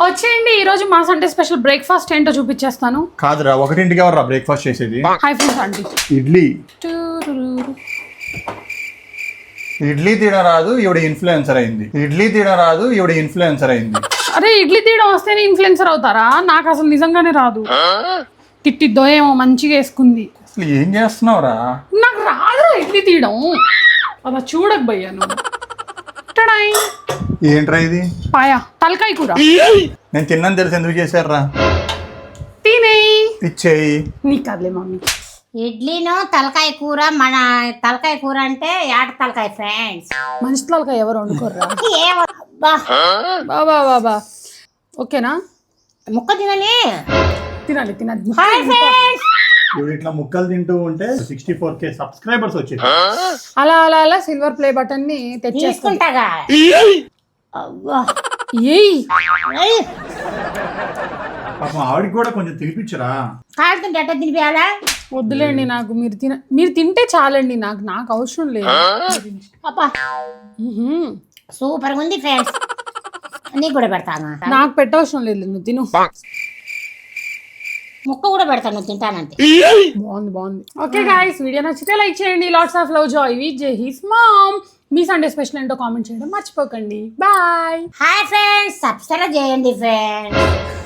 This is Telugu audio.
వచ్చేయండి ఈ రోజు మా సండే స్పెషల్ బ్రేక్ఫాస్ట్ ఏంటో చూపించేస్తాను. కాదురా, ఒకటింటికి ఎవర్రా బ్రేక్ఫాస్ట్ చేసేది? Hi friends aunty. Idli idli తీయడం రాదు, ఈవిడ ఇన్ఫ్లుయెన్సర్ అయింది. ఇడ్లీ తీయడం రాదు, ఈవిడ ఇన్ఫ్లుయెన్సర్ అయింది. అరే ఇడ్లీ తీయడం వస్తేనే ఇన్ఫ్లుయెన్సర్ అవుతారా? నాకు అసలు నిజంగానే రాదు. తిట్టిద్దో ఏమో మంచిగా వేసుకుంది. అసలు ఏం చేస్తున్నావురా? నాకు రాదు ఇడ్లీ తీయడం. అలా చూడకపోయాను. ఏంట్రా ఇది? పాయా తలకాయ కూర. నేను తిన్నాను తెలుసు, ఎందుకు చేశారా? తినేయి. ఇచ్చేయి. నీకు కదలే మమ్మీ. ఇడ్లీను తలకాయ కూర. మన తలకాయ కూర అంటే యాట తలకాయ ఫ్రెండ్స్. మనిషి తలకాయ ఎవరు వండుకోర్రా? బాబా బాబా ఓకేనా? ముక్క తినని తినాలి తినాలి. ఇవి ఇట్లా ముక్కలు తింటూ ఉంటే 64K సబ్స్క్రైబర్స్ వచ్చాయి. అలా అలా అలా సిల్వర్ ప్లే బటన్ ని తెచ్చేసుకుంటాగా. పాపం ఆవిడకి కూడా కొంచెం తినిపించరా? కాడుతుంటే ఎట్ట తినిపించాలా? వద్దులేండి, నాకు మీరు తింటే చాలండి, నాకు అవసరం లేదు. అబ్బా సూపర్ ఉంది ఫ్రెండ్స్. నీకు కూడా పెడతాను. నాకు పెట్టవసరం లేదు, నువ్వు తిను. ముక్క కూడా పెడతాను, నువ్వు తింటానంటే. బాగుంది. ఓకే గైస్, వీడియో నచ్చితే లైక్ చేయండి. Lots of love, joy with జహీస్ మామ్. మీ సండే స్పెషల్ ఏంటో కామెంట్ చేయడం మర్చిపోకండి. బాయ్. హాయ్ ఫ్రెండ్స్, సబ్స్క్రైబ్ చేయండి ఫ్రెండ్స్.